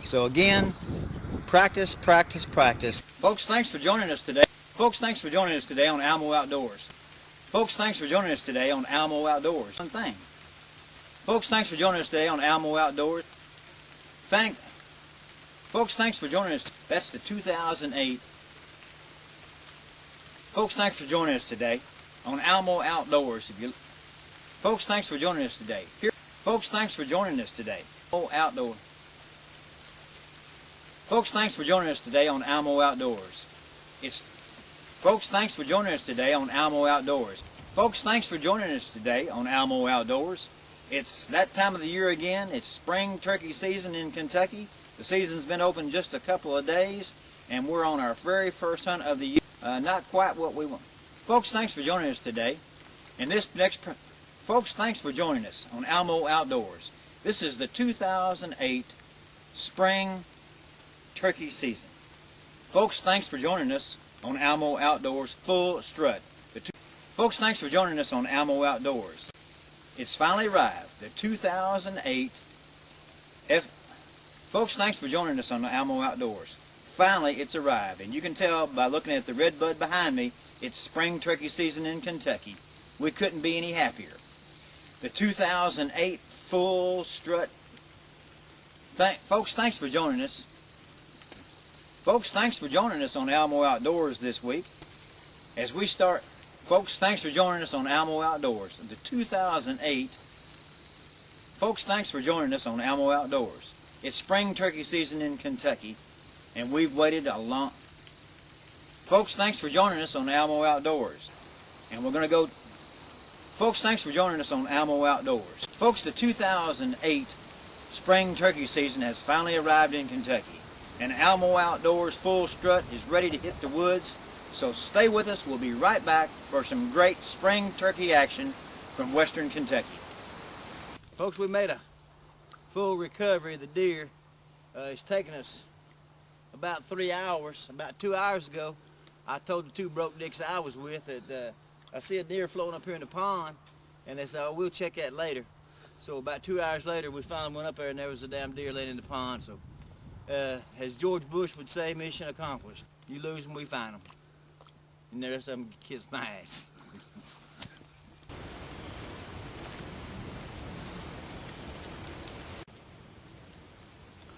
So again, practice, practice, practice. Folks, thanks for joining us today. Folks, thanks for joining us today on Alamo Outdoors. Folks, thanks for joining us today on Alamo Outdoors. One thing. Folks, thanks for joining us today on Alamo Outdoors. Folks, thanks for joining us. That's the 2008. Folks, thanks for joining us today on Alamo Outdoors. Folks, thanks for joining us today. Folks, thanks for joining us today. Outdoors. Folks, thanks for joining us today on Alamo Outdoors. Folks, thanks for joining us today on Alamo Outdoors. Folks, thanks for joining us today on Alamo Outdoors. It's that time of the year again. It's spring turkey season in Kentucky. The season's been open just a couple of days, and we're on our very first hunt of the year. Not quite what we want. Folks, thanks for joining us today. Folks, thanks for joining us on Alamo Outdoors. This is the 2008 spring turkey season. Folks, thanks for joining us on Alamo Outdoors Full Strut. Folks, thanks for joining us on Alamo Outdoors. It's finally arrived, the 2008 Folks, thanks for joining us on Alamo Outdoors. Finally, it's arrived, and you can tell by looking at the red bud behind me, it's spring turkey season in Kentucky. We couldn't be any happier. The 2008 Full Strut. Folks, thanks for joining us. Folks, thanks for joining us on Alamo Outdoors this week. As we start, folks, thanks for joining us on Alamo Outdoors. The 2008. Folks, thanks for joining us on Alamo Outdoors. It's spring turkey season in Kentucky, and we've waited a long... Folks, thanks for joining us on Alamo Outdoors. And we're going to go... Folks, thanks for joining us on Alamo Outdoors. Folks, the 2008 spring turkey season has finally arrived in Kentucky, and Alamo Outdoors Full Strut is ready to hit the woods, so stay with us. We'll be right back for some great spring turkey action from western Kentucky. Folks, we made a full recovery of the deer. It's taken us about 3 hours. About 2 hours ago, I told the two broke dicks I was with that I see a deer floating up here in the pond, and they said, oh, we'll check that later. So about 2 hours later, we finally went up there, and there was a damn deer laying in the pond. So as George Bush would say, mission accomplished. You lose them, we find them. And the rest of them kiss my ass.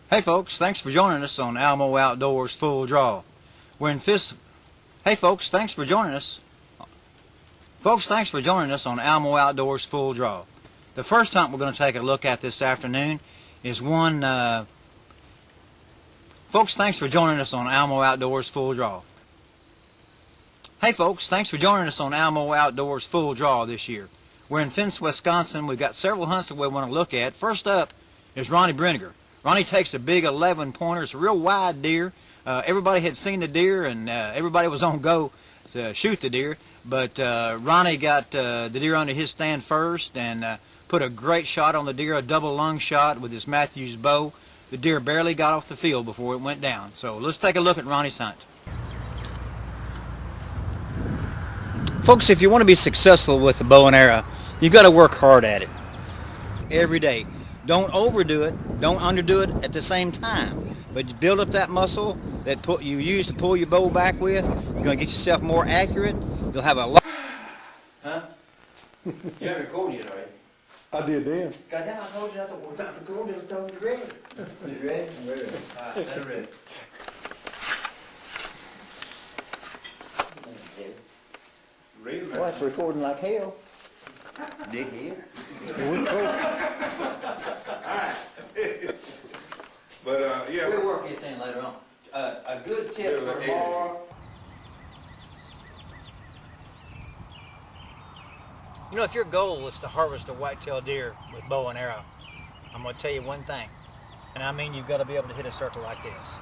Hey folks, thanks for joining us on Alamo Outdoors Full Draw. We're in Hey folks, thanks for joining us. Folks, thanks for joining us on Alamo Outdoors Full Draw. The first hunt we're going to take a look at this afternoon is one... Folks, thanks for joining us on Alamo Outdoors Full Draw. Hey folks, thanks for joining us on Alamo Outdoors Full Draw this year. We're in Fence, Wisconsin. We've got several hunts that we want to look at. First up is Ronnie Brenniger. Ronnie takes a big 11-pointer. It's a real wide deer. Everybody had seen the deer, and everybody was on go to shoot the deer. But Ronnie got the deer under his stand first and put a great shot on the deer, a double lung shot with his Matthews bow. The deer barely got off the field before it went down. So let's take a look at Ronnie's hunt. Folks, if you want to be successful with the bow and arrow, you've got to work hard at it every day. Don't overdo it. Don't underdo it at the same time. But build up that muscle that you use to pull your bow back with. You're going to get yourself more accurate. You'll have a lot. Huh? You haven't recorded yet, already? I did then. Goddamn, I told you not to without recording. I told you ready. You ready? I'm ready. All right, that's ready. Well, that's recording like hell. Dig here. But yeah, We'll work this in later on. A good tip for tomorrow. You know, if your goal is to harvest a white-tailed deer with bow and arrow, I'm going to tell you one thing, and I mean you've got to be able to hit a circle like this.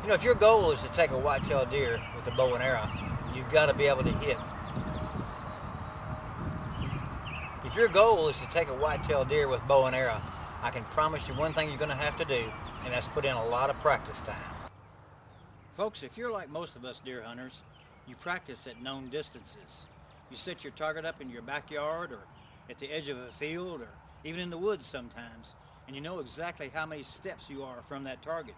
You know, if your goal is to take a white-tailed deer with a bow and arrow, you've got to be able to hit. If your goal is to take a white-tailed deer with bow and arrow, I can promise you one thing you're going to have to do, and that's put in a lot of practice time. Folks, if you're like most of us deer hunters, you practice at known distances. You set your target up in your backyard or at the edge of a field or even in the woods sometimes, and you know exactly how many steps you are from that target.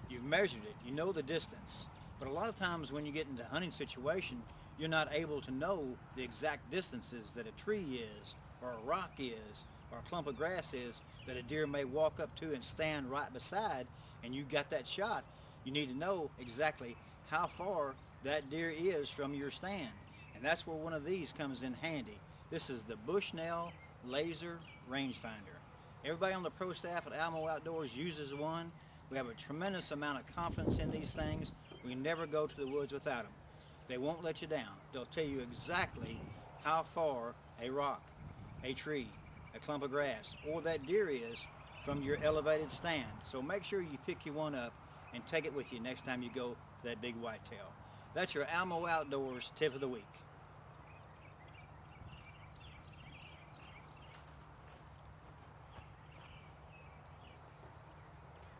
You've measured it, you know the distance. But a lot of times when you get into a hunting situation, you're not able to know the exact distances that a tree is, or a rock is, or a clump of grass is that a deer may walk up to and stand right beside, and you got that shot. You need to know exactly how far that deer is from your stand. And that's where one of these comes in handy. This is the Bushnell Laser Rangefinder. Everybody on the pro staff at Alamo Outdoors uses one. We have a tremendous amount of confidence in these things. We never go to the woods without them. They won't let you down. They'll tell you exactly how far a rock, a tree, a clump of grass, or that deer is from your elevated stand. So make sure you pick you one up and take it with you next time you go for that big whitetail. That's your Alamo Outdoors tip of the week.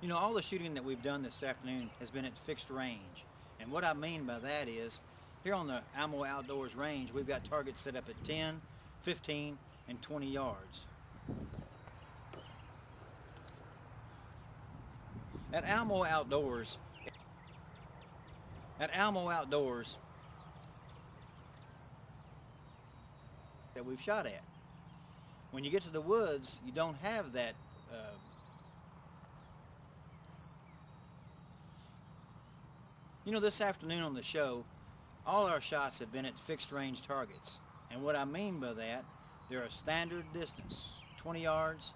You know, all the shooting that we've done this afternoon has been at fixed range. And what I mean by that is, here on the Alamo Outdoors range, we've got targets set up at 10, 15, and 20 yards. At Alamo Outdoors, that we've shot at. When you get to the woods, you don't have that You know, this afternoon on the show, all our shots have been at fixed range targets. And what I mean by that, they're a standard distance, 20 yards,